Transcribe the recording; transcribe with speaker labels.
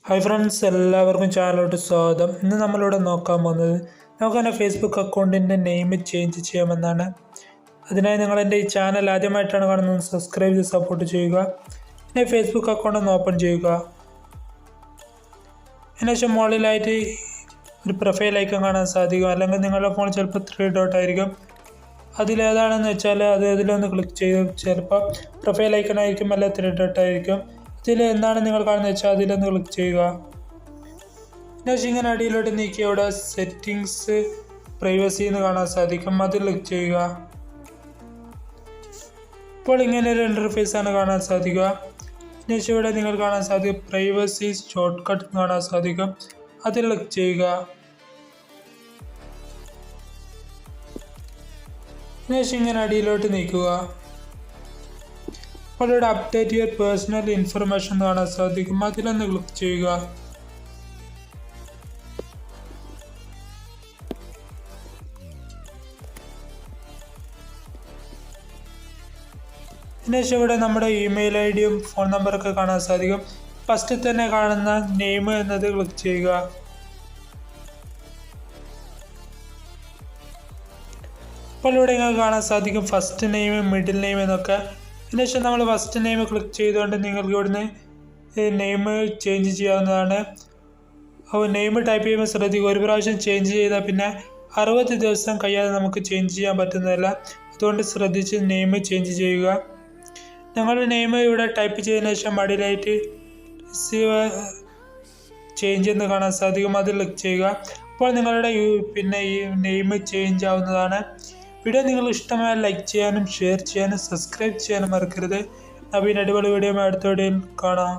Speaker 1: Hi friends, എല്ലാവർക്കും ചാനലിലോട്ട് സ്വാഗതം. ഇന്ന് നമ്മളിവിടെ നോക്കാൻ പോകുന്നത് നമുക്ക് ഫേസ്ബുക്ക് അക്കൗണ്ടിൻ്റെ നെയിം ചേഞ്ച് ചെയ്യാമെന്നാണ്. അതിനായി നിങ്ങൾ എൻ്റെ ഈ ചാനൽ ആദ്യമായിട്ടാണ് കാണുന്നത്, സബ്സ്ക്രൈബ് ചെയ്ത് സപ്പോർട്ട് ചെയ്യുക. പിന്നെ ഫേസ്ബുക്ക് അക്കൗണ്ട് ഒന്ന് ഓപ്പൺ ചെയ്യുക. അതിനുശേഷം മുകളിലായിട്ട് ഒരു പ്രൊഫൈൽ ഐക്കൺ കാണാൻ സാധിക്കും. അല്ലെങ്കിൽ നിങ്ങളുടെ ഫോൺ ചിലപ്പോൾ 3 ഡോട്ട് ആയിരിക്കും. അതിലേതാണെന്ന് വെച്ചാൽ അത് ഇതിലൊന്ന് ക്ലിക്ക് ചെയ്ത് ചിലപ്പോൾ പ്രൊഫൈൽ ഐക്കൺ ആയിരിക്കും, അല്ല 3 ഡോട്ട് ആയിരിക്കും. ഇതിൽ എന്താണ് നിങ്ങൾ കാണുന്നത് വെച്ചാൽ അതിലൊന്ന് ക്ലിക്ക് ചെയ്യുക. പിന്നെ ഇങ്ങനെ അടിയിലോട്ട് നീക്കി അവിടെ സെറ്റിങ്സ് പ്രൈവസി എന്ന് കാണാൻ സാധിക്കും, അതിൽ ക്ലിക്ക് ചെയ്യുക. ഇപ്പോൾ ഇങ്ങനെ ഒരു ഇൻ്റർഫേസ് ആണ് കാണാൻ സാധിക്കുക. പിന്നെ ഇവിടെ നിങ്ങൾ കാണാൻ സാധിക്കും പ്രൈവസി ഷോർട്ട് കട്ട് കാണാൻ സാധിക്കും, അതിൽ ക്ലിക്ക് ചെയ്യുക. പിന്നെ ഇങ്ങനെ അടിയിലോട്ട് നീക്കുക. അപ്പോൾ ഇവിടെ അപ്ഡേറ്റ് യുവർ പേഴ്സണൽ ഇൻഫർമേഷൻ കാണാൻ സാധിക്കും, അതിലൊന്ന് ക്ലിക്ക് ചെയ്യുക. അതിനുശേഷം ഇവിടെ നമ്മുടെ ഇമെയിൽ ഐ ഡിയും ഫോൺ നമ്പറൊക്കെ കാണാൻ സാധിക്കും. ഫസ്റ്റ് തന്നെ കാണുന്ന നെയിം എന്നത് ക്ലിക്ക് ചെയ്യുക. അപ്പോൾ ഇവിടെ നിങ്ങൾക്ക് കാണാൻ സാധിക്കും ഫസ്റ്റ് നെയിം, മിഡിൽ നെയിം എന്നൊക്കെ. അതിനുശേഷം നമ്മൾ ഫസ്റ്റ് നെയിം ക്ലിക്ക് ചെയ്തുകൊണ്ട് നിങ്ങൾക്ക് ഇവിടുന്ന് നെയിം ചേഞ്ച് ചെയ്യാവുന്നതാണ്. അപ്പോൾ നെയിം ടൈപ്പ് ചെയ്യുമ്പോൾ ശ്രദ്ധിക്കുക, ഒരു പ്രാവശ്യം ചേഞ്ച് ചെയ്താൽ പിന്നെ 60 ദിവസം കഴിയാതെ നമുക്ക് ചേഞ്ച് ചെയ്യാൻ പറ്റുന്നതല്ല. അതുകൊണ്ട് ശ്രദ്ധിച്ച് നെയിം ചേഞ്ച് ചെയ്യുക. നിങ്ങളുടെ നെയിം ഇവിടെ ടൈപ്പ് ചെയ്തതിനു ശേഷം അടിയിലായിട്ട് റിസീവ് ചേഞ്ച് എന്ന് കാണാൻ സാധിക്കും, അതിൽ ക്ലിക്ക് ചെയ്യുക. അപ്പോൾ നിങ്ങളുടെ പിന്നെ ഈ നെയിം ചേഞ്ച് ആവുന്നതാണ്. വീഡിയോ നിങ്ങൾ ഇഷ്ടമായ ലൈക്ക് ചെയ്യാനും ഷെയർ ചെയ്യാനും സബ്സ്ക്രൈബ് ചെയ്യാനും മറക്കരുത്. അപ്പോൾ ഈ അടിപൊളി വീഡിയോ അടുത്ത വീഡിയോയിൽ കാണാം.